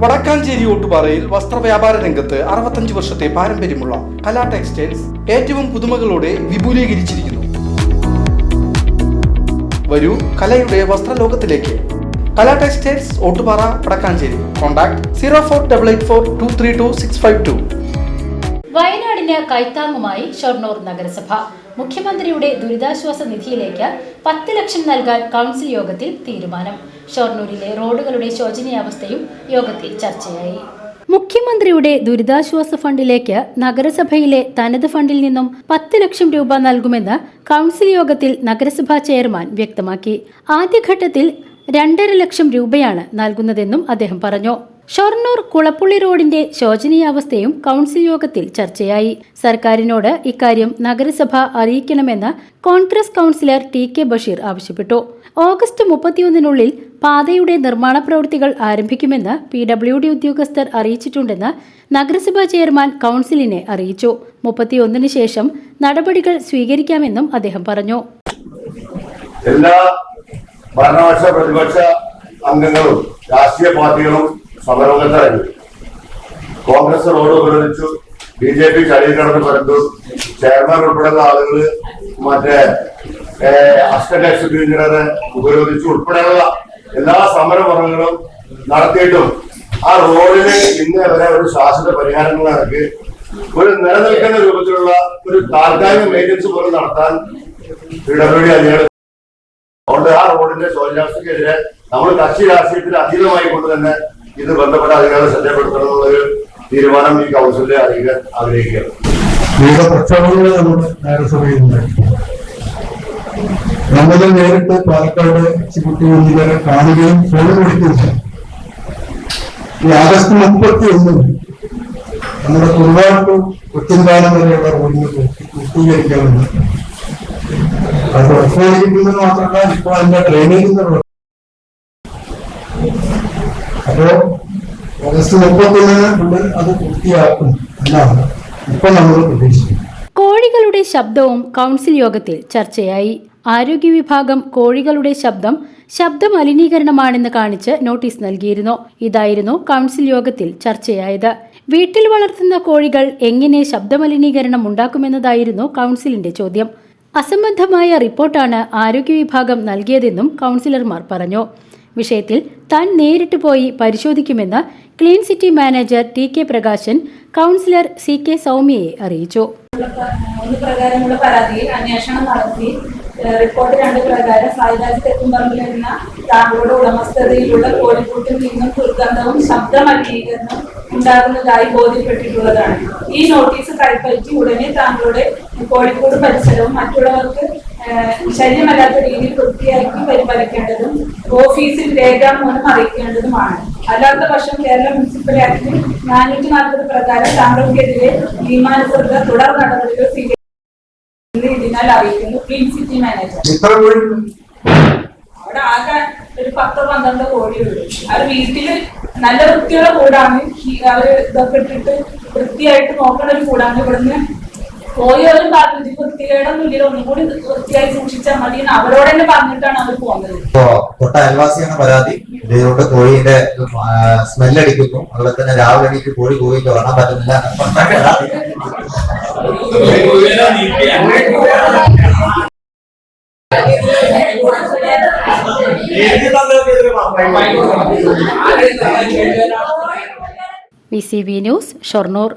വടക്കാഞ്ചേരി ഓട്ടുപാറയിൽ വസ്ത്രവ്യാപാര രംഗത്ത് 65 വർഷത്തെ പാരമ്പര്യമുള്ള കലാ ടെക്സ്റ്റൈൽസ് ഏറ്റവും പുതുമകളോടെ വിപുലീകരിച്ചിരിക്കുന്നു. വരൂ കലയുടെ വസ്ത്രലോകത്തിലേക്ക്. കലാ ടെക്സ്റ്റൈൽസ് ഓട്ടുപാറ വടക്കാഞ്ചേരി. കോൺടാക്ട് 0488423262. വയനാടിന് കൈത്താങ്ങുമായി ഷൊർണൂർ നഗരസഭ. മുഖ്യമന്ത്രിയുടെ ദുരിതാശ്വാസ നിധിയിലേക്ക് 10 ലക്ഷം നൽകാൻ കൗൺസിൽ യോഗത്തിൽ തീരുമാനം. ഷൊർണൂരിലെ റോഡുകളുടെ ശോചനീയാവസ്ഥയും യോഗത്തിൽ ചർച്ചയായി. മുഖ്യമന്ത്രിയുടെ ദുരിതാശ്വാസ ഫണ്ടിലേക്ക് നഗരസഭയിലെ തനത് ഫണ്ടിൽ നിന്നും 10 ലക്ഷം രൂപ നൽകുമെന്ന് കൗൺസിൽ യോഗത്തിൽ നഗരസഭാ ചെയർമാൻ വ്യക്തമാക്കി. ആദ്യഘട്ടത്തിൽ 2.5 ലക്ഷം രൂപയാണ് നൽകുന്നതെന്നും അദ്ദേഹം പറഞ്ഞു. ഷൊർണൂർ കുളപ്പുള്ളി റോഡിന്റെ ശോചനീയാവസ്ഥയും കൗൺസിൽ യോഗത്തിൽ ചർച്ചയായി. സർക്കാരിനോട് ഇക്കാര്യം നഗരസഭ അറിയിക്കണമെന്ന് കോൺഗ്രസ് കൗൺസിലർ TK ബഷീർ ആവശ്യപ്പെട്ടു. ഓഗസ്റ്റ് 31-നുള്ളിൽ പാതയുടെ നിർമ്മാണ പ്രവൃത്തികൾ ആരംഭിക്കുമെന്ന് PWD ഉദ്യോഗസ്ഥർ അറിയിച്ചിട്ടുണ്ടെന്ന് നഗരസഭാ ചെയർമാൻ കൗൺസിലിനെ അറിയിച്ചു. 31-ന് ശേഷം നടപടികൾ സ്വീകരിക്കാമെന്നും അദ്ദേഹം പറഞ്ഞു. എല്ലാ ഭരണപക്ഷ പ്രതിപക്ഷ അംഗങ്ങളും രാഷ്ട്രീയ പാർട്ടികളും സമരമുഖത്തായി. കോൺഗ്രസ് റോഡ് ഉപരോധിച്ചു, BJP ചളിയിൽ കിടന്ന് പരന്തു, ചെയർമാൻ ഉൾപ്പെടെയുള്ള ആളുകൾ മറ്റേ അസിസ്റ്റന്റ് എക്സിക്യൂട്ടീവ് എഞ്ചിനീയറെ ഉപരോധിച്ചു ഉൾപ്പെടെയുള്ള എല്ലാ സമരമുറകളും നടത്തിയിട്ടും ആ റോഡിന് ഇന്ന് വരെ ഒരു ശാശ്വത പരിഹാരങ്ങൾ നടക്കി ഒരു നിലനിൽക്കുന്ന രൂപത്തിലുള്ള ഒരു താൽക്കാലിക മെയിൻ്റനൻസ് പോലും നടത്താൻ PWD അധികാരം. അതുകൊണ്ട് ആ റോഡിന്റെ ശോചനാവസ്ഥക്കെതിരെ നമ്മൾ കക്ഷി രാഷ്ട്രീയത്തിൽ അതീതമായി കൊണ്ട് തന്നെ ഇത് ബന്ധപ്പെട്ട അധികാരം ശ്രദ്ധപ്പെടുത്തണമെന്നുള്ളൊരു തീരുമാനം ഈ കൗൺസിലിനെ അറിയിക്കാൻ ആഗ്രഹിക്കുകയാണ്. വിവിധ പ്രക്ഷോഭങ്ങൾ നമ്മുടെ നഗരസഭയിലുണ്ടായി. നമ്മൾ നേരിട്ട് പാലക്കാട് എക്സിക്യൂട്ടീവ് എഞ്ചിനീയറെ കാണുകയും ഫോൺ വിളിക്കുകയും ചെയ്തു. ഈ ആഗസ്റ്റ് 31 നമ്മുടെ കുറുവാട്ടു കൊച്ചിൻപാലം വരെയുള്ള റോഡിന് പൂർത്തീകരിക്കാമെന്ന്. അത് ഉറപ്പുവരുത്തുന്നത് മാത്രമല്ല, ഇപ്പൊ അതിന്റെ ഡ്രെയിനേജിന്റെ റോഡ്. അപ്പോ ഓഗസ്റ്റ് 31-ന് അത് പൂർത്തിയാക്കും എന്നാണ് ഇപ്പൊ നമ്മൾ പ്രതീക്ഷിക്കുന്നത്. കോഴികളുടെ ശബ്ദവും കൗൺസിൽ യോഗത്തിൽ ചർച്ചയായി. ആരോഗ്യ വിഭാഗം കോഴികളുടെ ശബ്ദമലിനീകരണമാണെന്ന് കാണിച്ച് നോട്ടീസ് നൽകിയിരുന്നു. ഇതായിരുന്നു കൗൺസിൽ യോഗത്തിൽ ചർച്ചയായത്. വീട്ടിൽ വളർത്തുന്ന കോഴികൾ എങ്ങനെ ശബ്ദമലിനീകരണം ഉണ്ടാക്കുമെന്നതായിരുന്നു കൗൺസിലിന്റെ ചോദ്യം. അസംബന്ധമായ റിപ്പോർട്ടാണ് ആരോഗ്യ വിഭാഗം നൽകിയതെന്നും കൗൺസിലർമാർ പറഞ്ഞു. വിഷയത്തിൽ താൻ നേരിട്ട് പോയി പരിശോധിക്കുമെന്ന് clean city manager TK Prakashan councillor CK സൗമ്യയെ അറിയിച്ചു. പ്രകാരമുള്ള പരാതിയിൽ അന്വേഷണം നടത്തി റിപ്പോർട്ട് 2 പ്രകാരം സായിരാജ് തെക്കുംപറമ്പിലെന്ന താങ്കളുടെ ഉടമസ്ഥതയിലുള്ള കോഴിക്കൂട്ടിൽ നിന്നും ദുർഗന്ധവും ശബ്ദമലിനീകരണവും ഉണ്ടാകുന്നതായി ബോധ്യപ്പെട്ടിട്ടുള്ളതാണ്. ഈ നോട്ടീസ് കൈപ്പറ്റി ഉടനെ താങ്കളുടെ കോഴിക്കോട് പരിസരവും മറ്റുള്ളവർക്ക് ശല്യമല്ലാത്ത രീതിയിൽ വൃത്തിയാക്കി പരിപാലിക്കേണ്ടതും ഓഫീസിൽ രേഖാമൂലം അറിയിക്കേണ്ടതുമാണ്. അല്ലാത്ത പക്ഷം കേരള മുനിസിപ്പൽ ആക്ട് 440 പ്രകാരം താങ്കൾക്കെതിരെ നിയമാനുസൃത തുടർ നടപടികൾ ഇതിനാൽ അറിയിക്കുന്നു ക്ലീൻ സിറ്റി മാനേജർ. അവിടെ ആകെ ഒരു 10-12 കോഴിയുള്ളൂ. അവർ വീട്ടില് നല്ല വൃത്തിയുള്ള കൂടാണ്. അവര് ഇതൊക്കെ ഇട്ടിട്ട് വൃത്തിയായിട്ട് നോക്കണ ഒരു കൂടാണ്. ഇവിടുന്ന് പോയവരും പറഞ്ഞു വൃത്തികേടൊന്നും ഇല്ല, ഒന്നും കൂടി വൃത്തിയായി സൂക്ഷിച്ചാൽ മതി എന്ന് അവരോട് തന്നെ പറഞ്ഞിട്ടാണ് അവർ പോകുന്നത്. തൊട്ട അയൽവാസിയാണ് പരാതി. ഇതിലൂടെ കോഴിയുടെ സ്മെല്ലടിക്കുന്നു, അതുപോലെ തന്നെ രാവിലെ എനിക്ക് കോഴി കോഴിക്ക് കാണാൻ പറ്റുന്നില്ല. VCV news Shoranur.